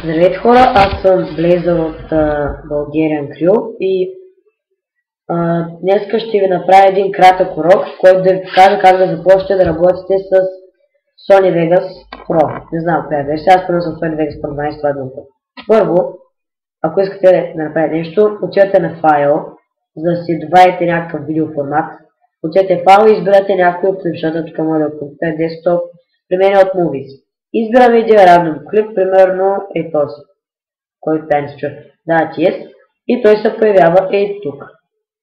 Здравейте хора, аз съм Блейзър от Bulgarian Crew и днес ще ви направя един кратък урок, в който да ви покажа как да започнете да работите с Sony Vegas Pro. Не знам коя беше, аз първо съм Sony Vegas Pro 12, това е думата. Първо, ако искате да направите нещо, отивате на файл, за да си добавите някакъв видеоформат. Отивате в файл и избирате някой от клипчета, тук може да е компютър, десктоп, при мен от Movies. Избираме един рандом клип, примерно е този, който тайно се чуе. Давате yes и той се появява ей тук.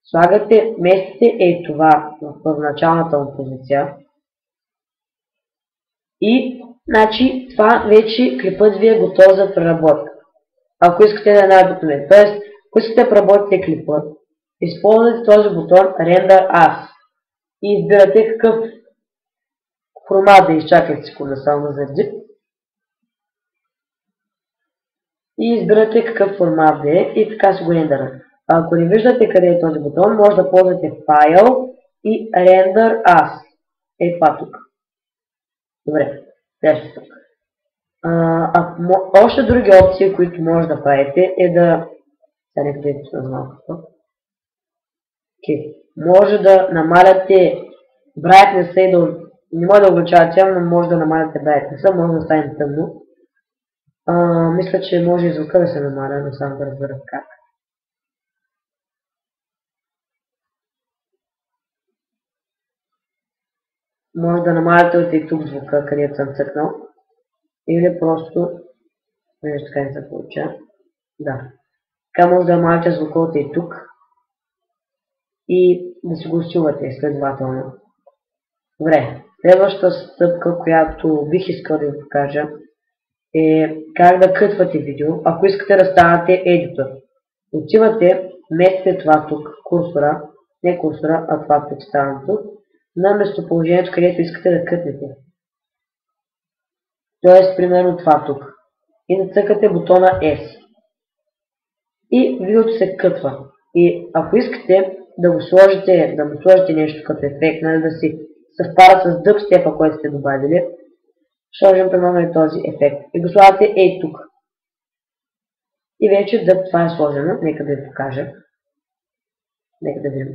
Слагате, местите това в първоначалната му позиция. И, значи, това вече клипът ви е готов за преработка. Ако искате да е най-обикновен. Тоест, ако искате да преработите клипа, използвате този бутон Render As и избирате какъв формат да изчакате секунда само да заради. И избирате какъв формат да е и така се го рендърна. Ако не виждате къде е този бутон, може да ползвате File и Render As. Ей това тук. Добре, следващото тук. Още други опции, които може да правите е да... Сега нека да ви пусна малко. Може да намаляте brightness и да... Не може да увеличавате, но може да намаляте brightness, може да стане тъмно. Мисля, че може и звука да се намаля, но само да разбера как. Може да намаляте от и тук звука, където съм цъкнал. Или просто... Вижте така не се получава. Да. Така може да намаляте звука от и тук. И да си го усилвате следователно. Добре. Следващата стъпка, която бих искал да ви покажа, е как да кътвате видео, ако искате да станете едитор. Отивате, местите това тук, курсора, не курсора, а това представеното, на местоположението, където искате да кътнете. Тоест, примерно това тук. И да цъкате бутона S. И видеото се кътва. И ако искате да му сложите нещо като ефект, да си съвпада с дъбстепа, който сте добавили, ще сложим примерно и този ефект. И го слагате ей тук. И вече дъб това е сложено. Нека да ви покажа. Нека да видим.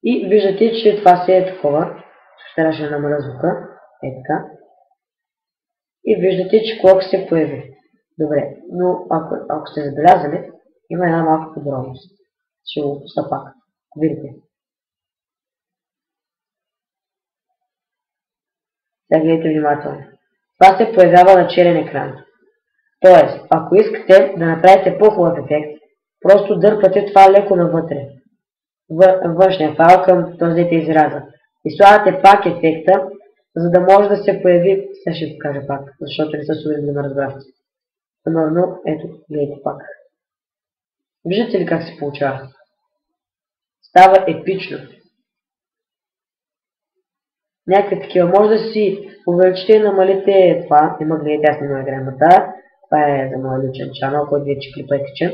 И виждате, че това се е такова. Ще намаля звука. Е така. И виждате, че колко се появи. Добре, но ако сте забелязали, има една малка подробност. Ще го пусна пак. Видите. Сега гледайте внимателно. Това се появява на черен екран. Тоест, ако искате да направите по-хубав ефект, просто дърпате това леко навътре. Външния файл към този дете израза. И слагате пак ефекта, за да може да се появи... Сега ще ви покажа пак, защото не са сигурни да ме разбрахте. Примерно, ето, гледайте пак. Виждате ли как се получава? Става епично. Някакви такива. Може да си увеличите и намалите това. Има, гледайте, аз не ме грамата. Това е за моя личен чанел, който вече клипа е качен.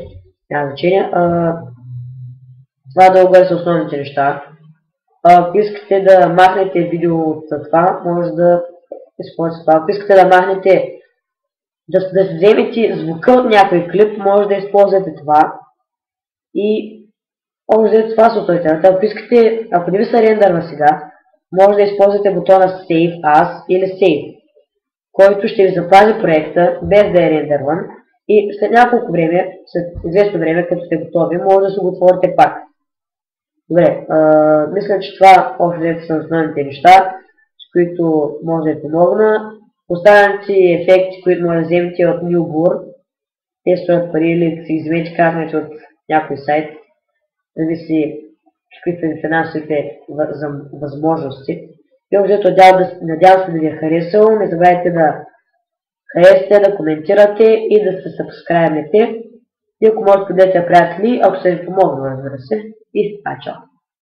Няма значение. Това дълго са основните неща. Ако искате да махнете видео от това, може да използвате това. Ако искате да махнете, да вземете звука от някой клип, може да използвате това. И общо това са отойтерата. Ако искате, ако не ви се рендърва сега, може да използвате бутона Save As или Save, който ще ви запази проекта без да е рендърван. И след няколко време, след известно време, като сте готови, може да се го отворите пак. Добре, мисля, че това общо са основните неща, с които може да ви помогна. Останалите ефекти, които може да вземете от Newbur, те стоят пари или си вземете карнете от някой сайт, зависи какви са финансовите възможности. И общо надявам се да ви е харесало. Не забравяйте да харесате, да коментирате и да се сабскрайбнете. И ако може да споделите приятели, ако се ви помогна, разбира се. И чао!